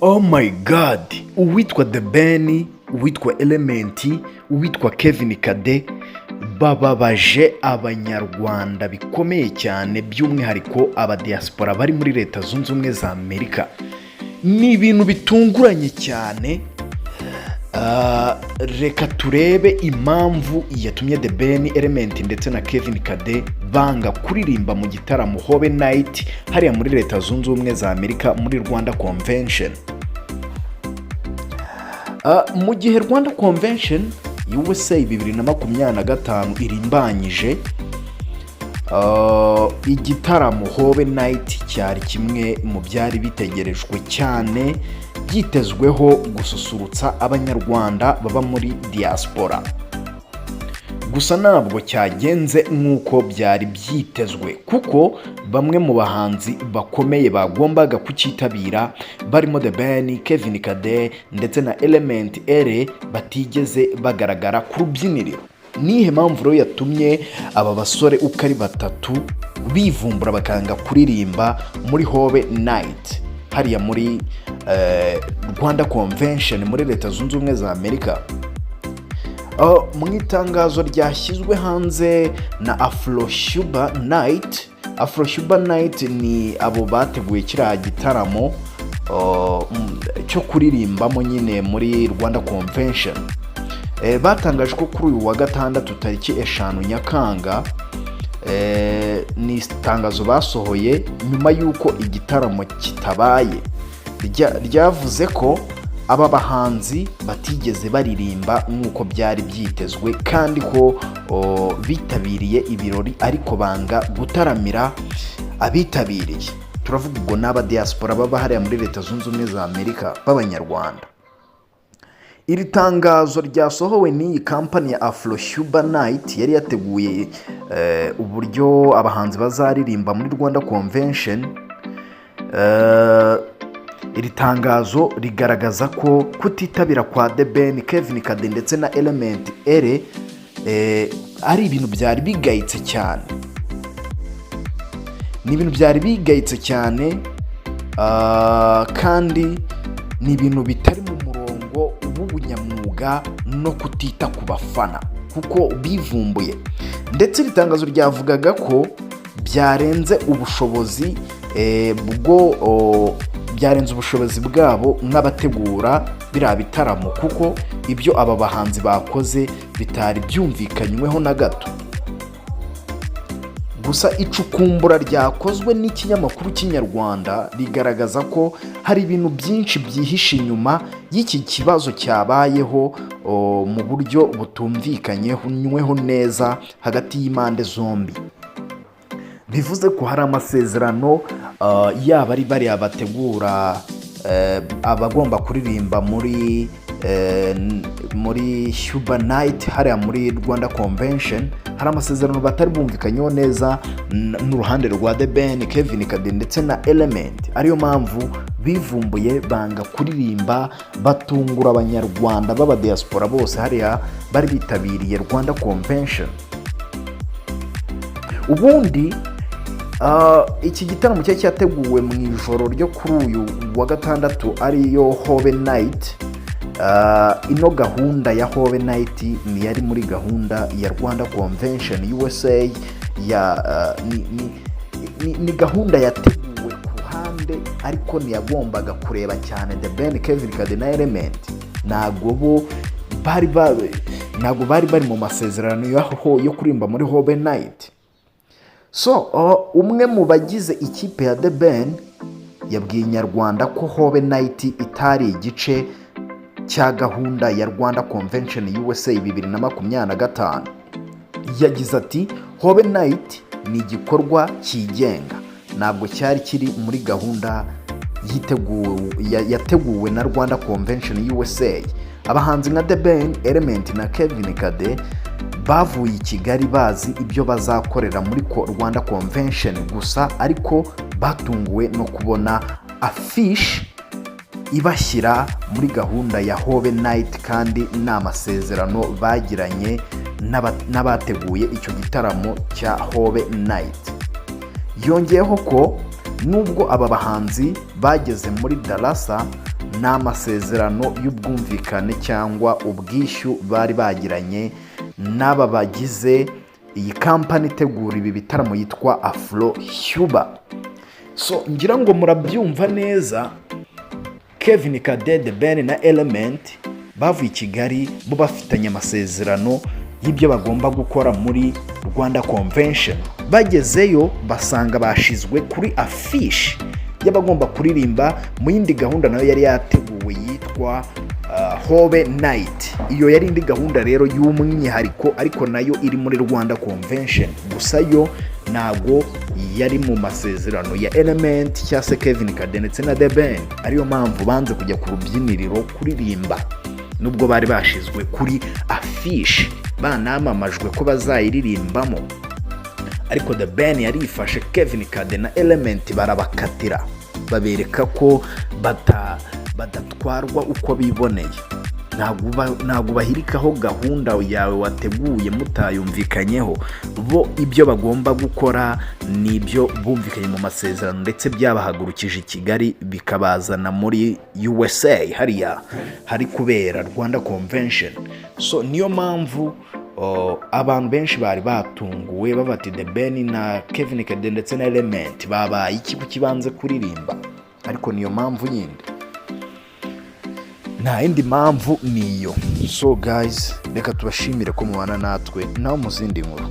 Oh my god, uwitwa The Ben, uwitwa Element, uwitwa Kevinkade bababaje abanyarwanda bikomeye cyane, by'umwihariko abadiaspora bari muri leta zunze ubumwe za Amerika. Ni ibintu bitunguranye cyane. Reka turebe impamvu yatumye The Ben, Element ndetse na Kevinkade banga kuririmba mu gitaramo Hobe Night hariya muri leta zunze ubumwe za Amerika muri Rwanda Convention. Mu gihe Rwanda Convention USA 2025 irimbanyije, igitaramo Hobe Night cyari kimwe mu byari bitegerejwe cyane, byitezweho gususurutsa abanyarwanda baba muri diaspora. Gusa ntabwo cyagenze nk'uko byari byitezwe, kuko bamwe mu bahanzi bakomeye bagombaga kucyitabira barimo The Ben, Kevinkade ndetse na Element batigeze bagaragara ku rubyiniro. Nihe mpamvu rero yatumye aba basore uko ari batatu bivumbura bakanga kuririmba muri Hobe Night hariya muri Rwanda Convention muri leta zunze ubumwe za Amerika? Mu itangazo ryashyizwe hanze na Afroshuba Night. Afroshuba Night ni abo bateguye kiriya gitaramo cyo kuririmbamo nyine muri Rwanda Convention. Batangaje ko kuri uyu wa gatandatu tariki 5 Nyakanga, ni itangazo basohoye nyuma y'uko igitaramo kitabaye. Ryavuze ko aba bahanzi batigeze baririmba nk'uko byari byitezwe, kandi ko bitabiriye ibirori ariko banga gutaramira abitabiriye. Turavuga ubwo n'aba diaspora baba hariya muri leta zunze ubumwe za Amerika b'abanyarwanda. Iri tangazo ryasohowe n'iyi kampani ya Afroshuba Night yari yateguye uburyo abahanzi bazaririmba muri Rwanda Convention. Iri tangazo rigaragaza ko kutitabira kwa The Ben, Kevinkade ndetse na Element ari ibintu byari bigayitse cyane. Ni ibintu byari bigayitse cyane, kandi ni ibintu bitari mu murongo w'ubunyamwuga no kutita ku bafana kuko bivumbuye. Ndetse iri tangazo ryavugaga ko byarenze ubushobozi bwabo nk'abategura biriya bitaramo, kuko ibyo aba bahanzi bakoze bitari byumvikanyweho na gato. Gusa icukumbura ryakozwe n'ikinyamakuru cy'inyarwanda rigaragaza ko hari ibintu byinshi byihishe inyuma y'iki kibazo cyabayeho mu buryo butumvikanyeho neza hagati y'impande zombi. Bivuze ko hari amasezerano yaba ari bari abategura abagomba kuririmba muri Shuba Night hariya muri Rwanda Convention, hari amasezerano batari bumvikanyeho neza n'uruhande rwa The Ben, Kevinkade ndetse na Element. Ariyo mpamvu bivumbuye banga kuririmba, batungura abanyarwanda b'aba diaspora bose hariya bari bitabiriye Rwanda Convention. Ubundi iki gitaramo cyari cyateguwe mu ijoro ryo kuri uyu wa gatandatu ariyo Hobe Night. Ino gahunda ya Hobe Night ni yari muri gahunda ya Rwanda Convention USA. Ni gahunda yateguwe ku ruhande, ariko ntiyagombaga kureba cyane The Ben, Kevinkade na Element. Ntabwo bari bari mu masezerano yo kuririmba muri Hobe Night. So umwe mu bagize ikipe ya The Ben yabwiye Inyarwanda ko Hobe Night itari igice cya gahunda ya Rwanda Convention USA 2025. Yagize ati Hobe Night ni igikorwa cyigenga, ntabwo cyari kiri muri gahunda yateguwe na Rwanda Convention USA. Abahanzi nka The Ben, Element na Kevinkade bavuye i Kigali bazi ibyo bazakorera muri Rwanda Convention gusa, ariko batunguwe no kubona afish ibashyira muri gahunda ya Hobe Night, kandi n'amasezerano bagiranye n'abateguye icyo gitaramo cya Hobe Night. Yongeyeho ko nubwo aba bahanzi bageze muri Dallas n'amasezerano y'ubwumvikane cyangwa ubwishyu bari bagiranye n'aba bagize iyi kampani itegura ibi bitaramo yitwa Afro Huba. So ngira ngo murabyumva neza, Kevinkade, The Ben na Element bavuye i Kigali bo bafitanye amasezerano y'ibyo bagomba gukora muri Rwanda Convention. Bagezeyo basanga bashizwe kuri afishi y'abagomba kuririmba mu yindi gahunda nayo yari yateguwe yitwa Hobe Night. Iyo yari indi gahunda rero y'umwihariko ariko nayo iri muri Rwanda Convention, gusa yo ntago yari mu masezerano ya Element cyangwa se Kevinkade ndetse na The Ben. Ariyo mpamvu banze kujya ku rubyiniriro kuririmba, nubwo bari bashizwe kuri afishi banamamajwe ko bazayiririmbamo. Ariko The Ben yarifashe, Kevinkade na Element barabakatira, babereka ko badatwarwa uko biboneye. Ntabwo bahirikaho gahunda yawe wateguye mutayumvikanyeho. Bo ibyo bagomba gukora nibyo bumvikanye mu masezerano, ndetse byabahagurukije i Kigali bikabazana muri USA hariya hari kubera Rwanda Convention. So niyo mpamvu abantu benshi bari batunguwe babati The Ben na Kevinkade ndetse na Element babaye ikigo kibanze kuririmba, ariko niyo mpamvu yindi, nta yindi mpamvu niyo. So guys, reka tubashimire ko mubana natwe naho mu zindi nkuru.